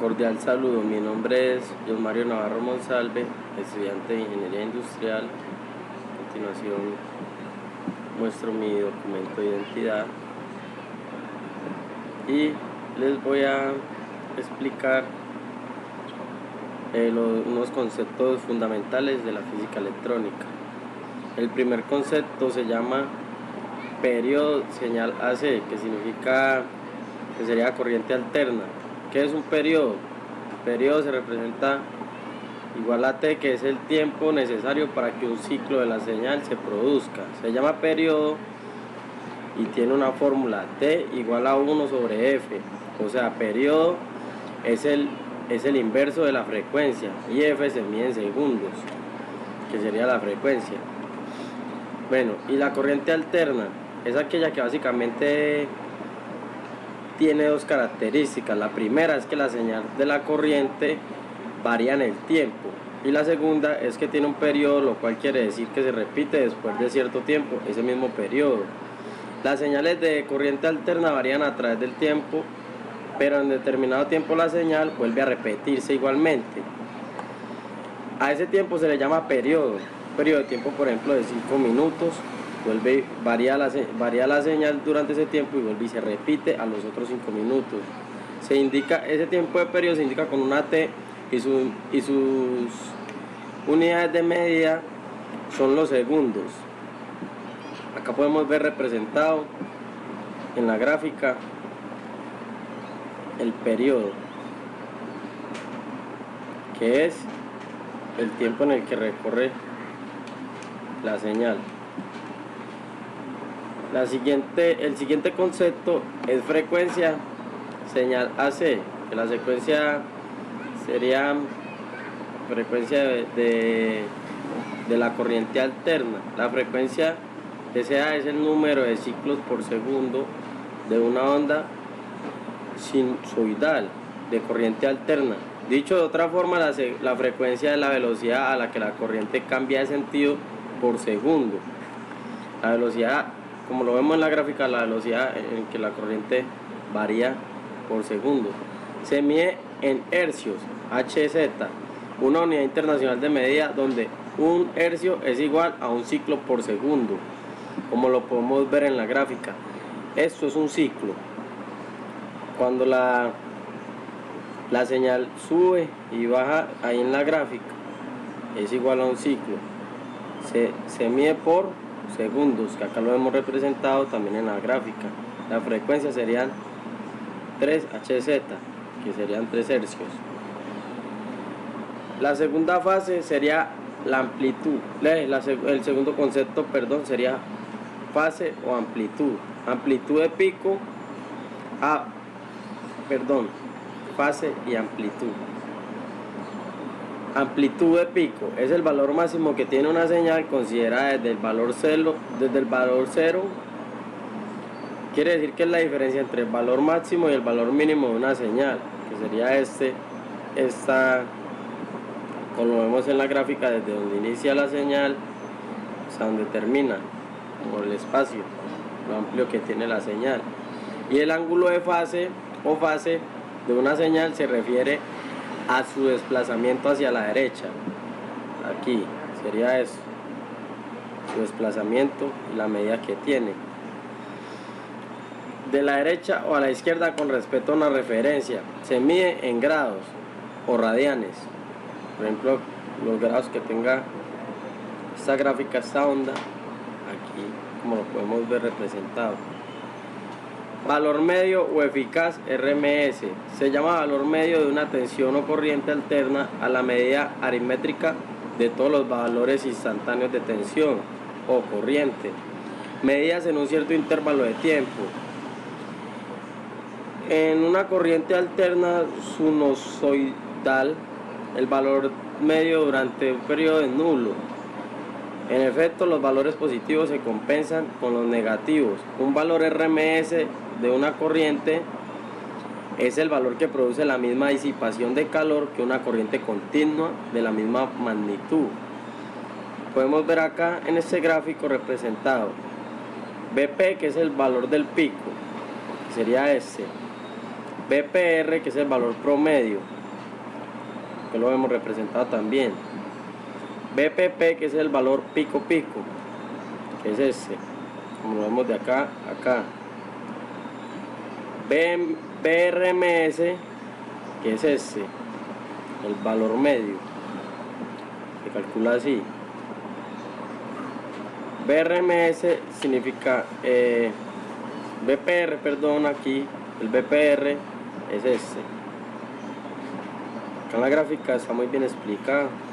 Cordial saludo, mi nombre es John Mario Navarro Monsalve, estudiante de Ingeniería Industrial. A continuación muestro mi documento de identidad y les voy a explicar unos conceptos fundamentales de la física electrónica. El primer concepto se llama periodo señal AC, que significa que sería corriente alterna. ¿Qué es un periodo? El periodo se representa igual a T, que es el tiempo necesario para que un ciclo de la señal se produzca. Se llama periodo y tiene una fórmula T igual a 1 sobre F. O sea, periodo es el inverso de la frecuencia y F se mide en segundos, que sería la frecuencia. Bueno, y la corriente alterna es aquella que básicamente tiene dos características. La primera es que la señal de la corriente varía en el tiempo, y la segunda es que tiene un periodo, lo cual quiere decir que se repite después de cierto tiempo ese mismo periodo. Las señales de corriente alterna varían a través del tiempo, pero en determinado tiempo la señal vuelve a repetirse igualmente. A ese tiempo se le llama periodo. Un periodo de tiempo, por ejemplo, de 5 minutos, varía la señal durante ese tiempo y vuelve y se repite a los otros 5 minutos. Se indica ese tiempo de periodo, se indica con una T, y sus unidades de medida son los segundos. Acá podemos ver representado en la gráfica el periodo, que es el tiempo en el que recorre la señal. El siguiente concepto es frecuencia señal AC, que la secuencia sería frecuencia de la corriente alterna. La frecuencia SA es el número de ciclos por segundo de una onda sinusoidal de corriente alterna. Dicho de otra forma, la frecuencia es la velocidad a la que la corriente cambia de sentido por segundo. La velocidad, como lo vemos en la gráfica, la velocidad en que la corriente varía por segundo. Se mide en hercios, Hz, una unidad internacional de medida donde un hercio es igual a un ciclo por segundo, como lo podemos ver en la gráfica. Esto es un ciclo. Cuando la señal sube y baja ahí en la gráfica, es igual a un ciclo. Se mide por segundos, que acá lo hemos representado también en la gráfica. La frecuencia serían 3 Hz, que serían 3 hercios. La segunda fase sería la amplitud. El segundo concepto, sería fase o amplitud. Amplitud de pico, fase y amplitud. Amplitud de pico es el valor máximo que tiene una señal considerada desde el valor cero. Quiere decir que es la diferencia entre el valor máximo y el valor mínimo de una señal, que sería esta, como lo vemos en la gráfica, desde donde inicia la señal hasta donde termina, por el espacio, lo amplio que tiene la señal. Y el ángulo de fase o fase de una señal se refiere a su desplazamiento hacia la derecha. Aquí sería eso, su desplazamiento y la medida que tiene de la derecha o a la izquierda con respecto a una referencia. Se mide en grados o radianes. Por ejemplo, los grados que tenga esta gráfica, esta onda, aquí como lo podemos ver representado. Valor medio o eficaz, RMS, se llama valor medio de una tensión o corriente alterna a la medida aritmétrica de todos los valores instantáneos de tensión o corriente, medidas en un cierto intervalo de tiempo. En una corriente alterna sinusoidal, el valor medio durante un periodo es nulo. En efecto, los valores positivos se compensan con los negativos. Un valor RMS de una corriente es el valor que produce la misma disipación de calor que una corriente continua de la misma magnitud. Podemos ver acá en este gráfico representado BP, que es el valor del pico, que sería este. BPR, que es el valor promedio, que lo hemos representado también. BPP, que es el valor pico pico, que es este, como lo vemos de acá a acá. BRMS, que es este, el valor medio, se calcula así. BRMS significa BPR, perdón, aquí el BPR es este. Acá en la gráfica está muy bien explicado.